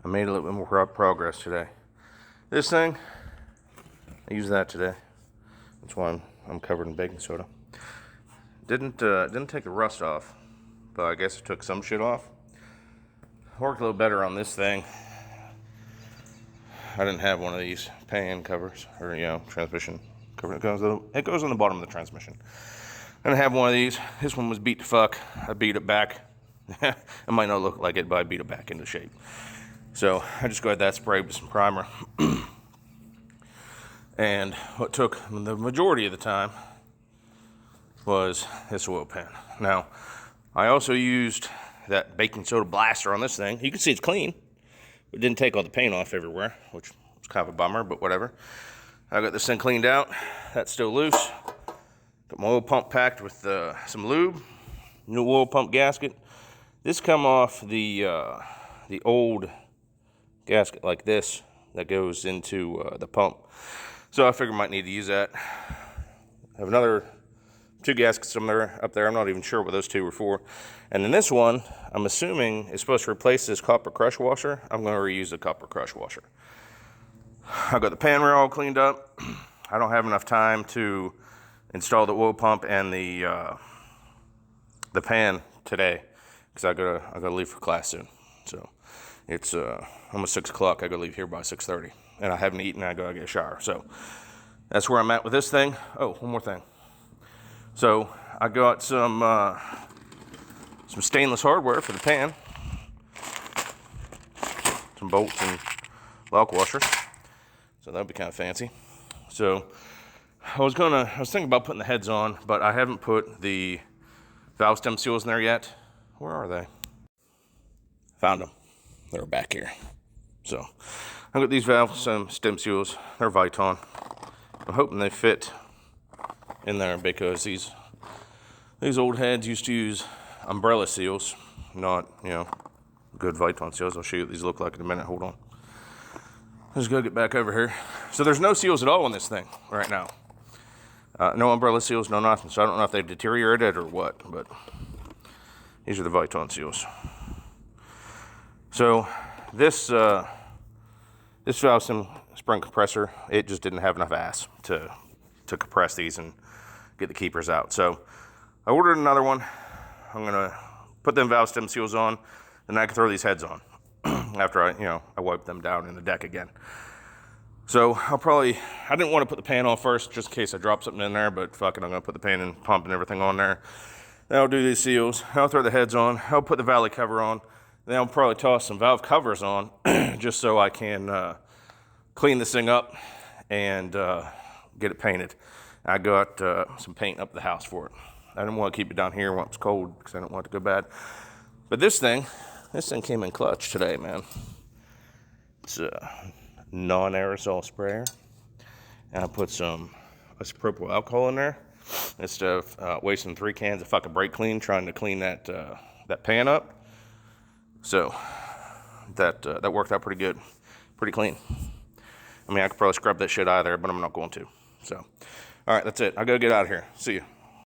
I made a little bit more progress today. This thing, I used that today. That's why I'm covered in baking soda. Didn't take the rust off, but I guess it took some shit off. Worked a little better on this thing. I didn't have one of these pan covers, or transmission cover. It goes on the bottom of the transmission. I didn't have one of these. This one was beat to fuck. I beat it back. It might not look like it, but I beat it back into shape. So I just got that sprayed with some primer. And what took the majority of the time was this oil pan. Now, I also used that baking soda blaster on this thing. You can see it's clean. It didn't take all the paint off everywhere, which was kind of a bummer, but whatever. I got this thing cleaned out. That's still loose. Got my oil pump packed with some lube. New oil pump gasket. This come off the old gasket like this that goes into the pump. So I figured I might need to use that. I have another 2 gaskets up there. I'm not even sure what those 2 were for. And then this one, I'm assuming is supposed to replace this copper crush washer. I'm going to reuse the copper crush washer. I got the pan rear all cleaned up. I don't have enough time to install the oil pump and the pan today because I gotta leave for class soon. So it's almost 6 o'clock. I gotta leave here by 6:30, and I haven't eaten. I gotta get a shower. So that's where I'm at with this thing. Oh, one more thing. So I got some stainless hardware for the pan, some bolts and lock washers. So that'd be kind of fancy. So I was thinking about putting the heads on, but I haven't put the valve stem seals in there yet. Where are they? Found them. They're back here. So I got these valve stem seals. They're Viton. I'm hoping they fit in there because these old heads used to use umbrella seals, not good Viton seals. I'll show you what these look like in a minute. Hold on. Let's go get back over here. So there's no seals at all on this thing right now. No umbrella seals, no nothing. So I don't know if they deteriorated or what, but these are the Viton seals. So this valve stem spring compressor, it just didn't have enough ass to compress these and get the keepers out. So I ordered another one. I'm gonna put them valve stem seals on, and I can throw these heads on after I wipe them down in the deck again. So I didn't want to put the pan on first just in case I drop something in there, but fuck it, I'm gonna put the pan and pump and everything on there. Then I'll do these seals. I'll throw the heads on. I'll put the valley cover on. Then I'll probably toss some valve covers on just so I can clean this thing up and get it painted. I got some paint up the house for it. I didn't want to keep it down here when it's cold because I don't want it to go bad. But this thing came in clutch today, man. It's a non-aerosol sprayer. And I put some isopropyl alcohol in there instead of wasting 3 cans of fucking brake clean trying to clean that pan up. So that worked out pretty good, pretty clean. I mean, I could probably scrub that shit out of there, but I'm not going to. So, all right, that's it. I gotta get out of here. See you.